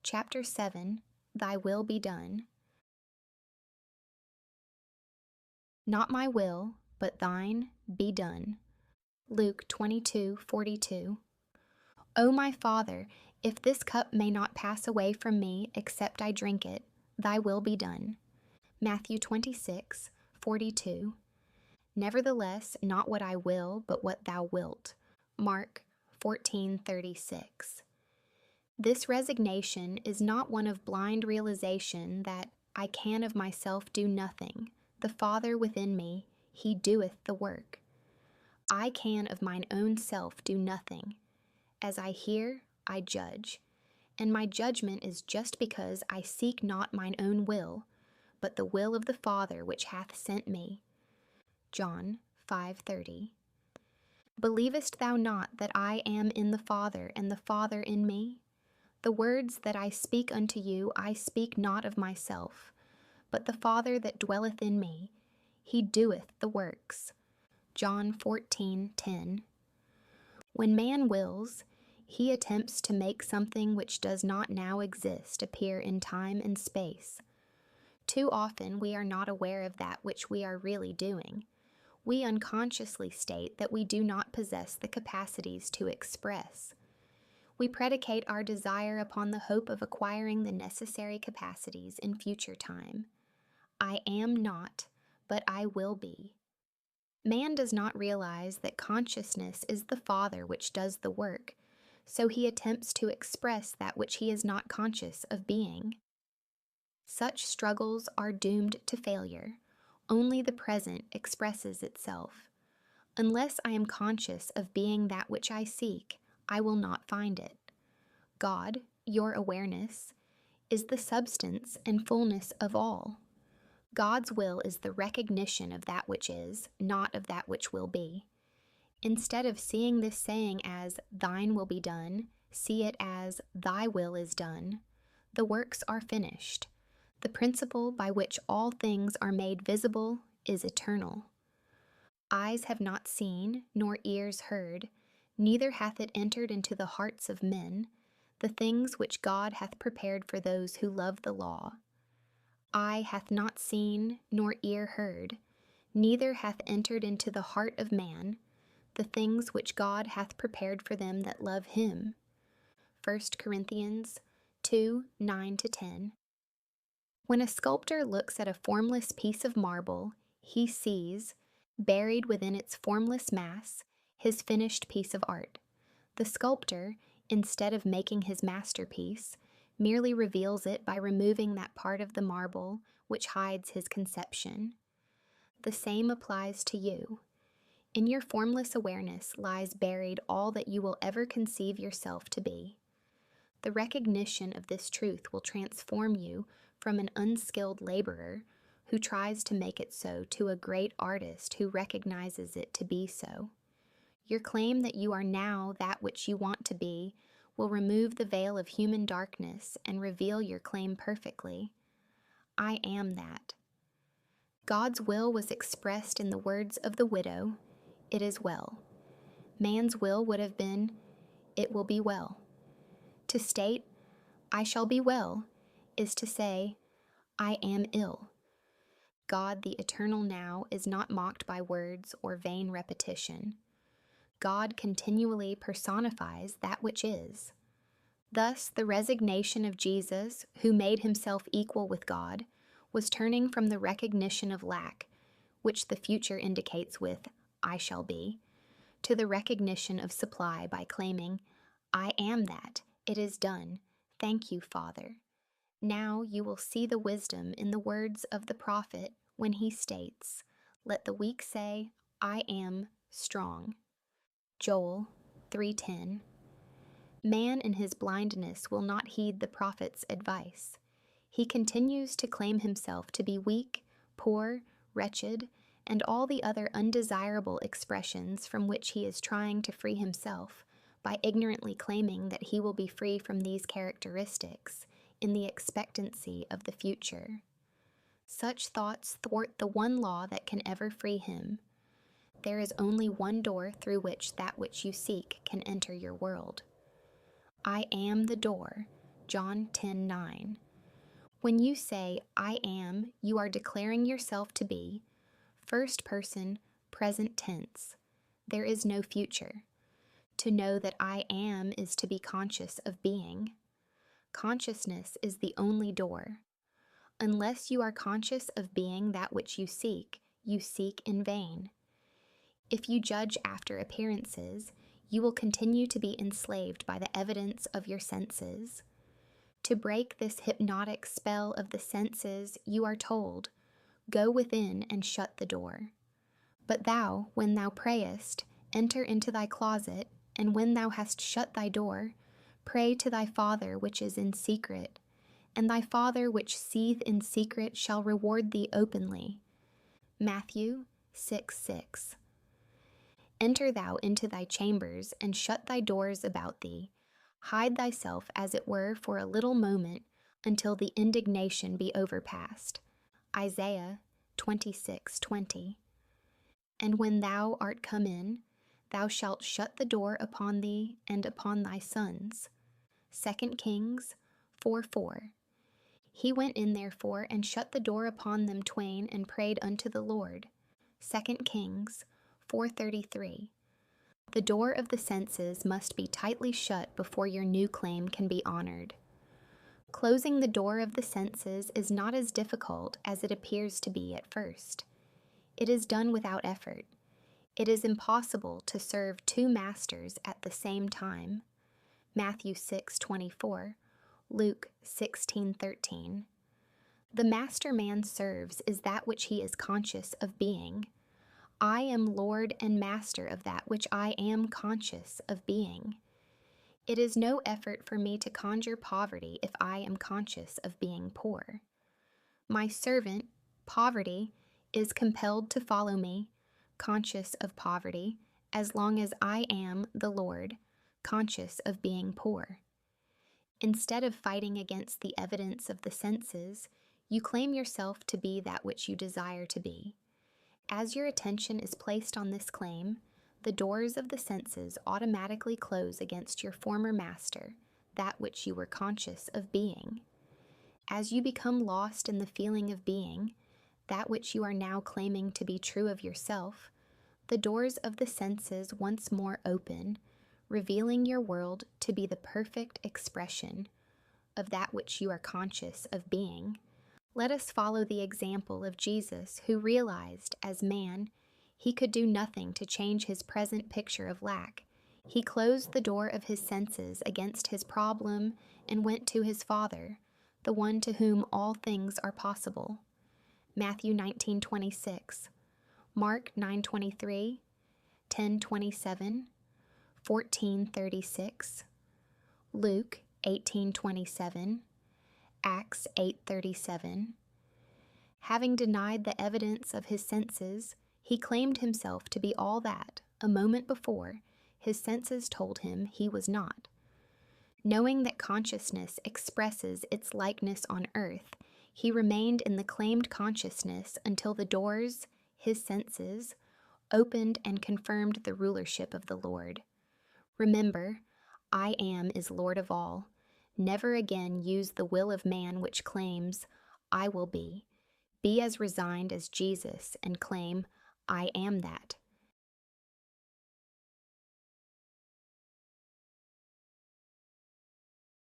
Chapter 7, Thy Will Be Done. Not my will, but thine, be done. Luke 22:42. O my Father, if this cup may not pass away from me except I drink it, thy will be done. Matthew 26:42. Nevertheless, not what I will, but what thou wilt. Mark 14:36. This resignation is not one of blind realization that I can of myself do nothing. The Father within me, he doeth the work. I can of mine own self do nothing. As I hear, I judge, and my judgment is just because I seek not mine own will, but the will of the Father which hath sent me. John 5:30. Believest thou not that I am in the Father, and the Father in me? The words that I speak unto you, I speak not of myself, but the Father that dwelleth in me, he doeth the works. John 14:10. When man wills, he attempts to make something which does not now exist appear in time and space. Too often we are not aware of that which we are really doing. We unconsciously state that we do not possess the capacities to express. We predicate our desire upon the hope of acquiring the necessary capacities in future time. I am not, but I will be. Man does not realize that consciousness is the Father which does the work, so he attempts to express that which he is not conscious of being. Such struggles are doomed to failure. Only the present expresses itself. Unless I am conscious of being that which I seek, I will not find it. God, your awareness, is the substance and fullness of all. God's will is the recognition of that which is, not of that which will be. Instead of seeing this saying as, thine will be done, see it as, thy will is done. The works are finished. The principle by which all things are made visible is eternal. Eyes have not seen, nor ears heard, neither hath it entered into the hearts of men, the things which God hath prepared for those who love the law. Eye hath not seen, nor ear heard, neither hath entered into the heart of man, the things which God hath prepared for them that love him. 1 Corinthians 2:9-10. When a sculptor looks at a formless piece of marble, he sees, buried within its formless mass, his finished piece of art. The sculptor, instead of making his masterpiece, merely reveals it by removing that part of the marble which hides his conception. The same applies to you. In your formless awareness lies buried all that you will ever conceive yourself to be. The recognition of this truth will transform you from an unskilled laborer who tries to make it so to a great artist who recognizes it to be so. Your claim that you are now that which you want to be will remove the veil of human darkness and reveal your claim perfectly. I am that. God's will was expressed in the words of the widow, it is well. Man's will would have been, it will be well. To state, I shall be well, is to say, I am ill. God, the eternal now, is not mocked by words or vain repetition. God continually personifies that which is. Thus, the resignation of Jesus, who made himself equal with God, was turning from the recognition of lack, which the future indicates with, I shall be, to the recognition of supply by claiming, I am that, it is done, thank you, Father. Now you will see the wisdom in the words of the prophet when he states, let the weak say, I am strong. Joel 3:10. Man in his blindness will not heed the prophet's advice. He continues to claim himself to be weak, poor, wretched, and all the other undesirable expressions from which he is trying to free himself by ignorantly claiming that he will be free from these characteristics in the expectancy of the future. Such thoughts thwart the one law that can ever free him. There is only one door through which that which you seek can enter your world. I am the door. John 10:9. When you say, I am, you are declaring yourself to be first person, present tense. There is no future. To know that I am is to be conscious of being. Consciousness is the only door. Unless you are conscious of being that which you seek in vain. If you judge after appearances, you will continue to be enslaved by the evidence of your senses. To break this hypnotic spell of the senses, you are told, go within and shut the door. But thou, when thou prayest, enter into thy closet, and when thou hast shut thy door, pray to thy Father which is in secret, and thy Father which seeth in secret shall reward thee openly. Matthew 6:6. Enter thou into thy chambers, and shut thy doors about thee. Hide thyself, as it were, for a little moment, until the indignation be overpast. Isaiah 26:20. And when thou art come in, thou shalt shut the door upon thee and upon thy sons. 2 Kings 4:4. He went in therefore and shut the door upon them twain and prayed unto the Lord. 2 Kings 4:33. The door of the senses must be tightly shut before your new claim can be honored. Closing the door of the senses is not as difficult as it appears to be at first. It is done without effort. It is impossible to serve two masters at the same time. Matthew 6:24, Luke 16:13. The master man serves is that which he is conscious of being. I am Lord and master of that which I am conscious of being. It is no effort for me to conjure poverty if I am conscious of being poor. My servant, poverty, is compelled to follow me, conscious of poverty, as long as I am the Lord, conscious of being poor. Instead of fighting against the evidence of the senses, you claim yourself to be that which you desire to be. As your attention is placed on this claim, the doors of the senses automatically close against your former master, that which you were conscious of being. As you become lost in the feeling of being, that which you are now claiming to be true of yourself, the doors of the senses once more open, revealing your world to be the perfect expression of that which you are conscious of being. Let us follow the example of Jesus, who realized, as man, he could do nothing to change his present picture of lack. He closed the door of his senses against his problem and went to his Father, the one to whom all things are possible. Matthew 19:26, Mark 9:23, 10:27, 14:36, Luke 18:27, Acts 8:37. Having denied the evidence of his senses, he claimed himself to be all that, a moment before, his senses told him he was not. Knowing that consciousness expresses its likeness on earth, he remained in the claimed consciousness until the doors, his senses, opened and confirmed the rulership of the Lord. Remember, I am is Lord of all. Never again use the will of man which claims, I will be. Be as resigned as Jesus and claim, I am that.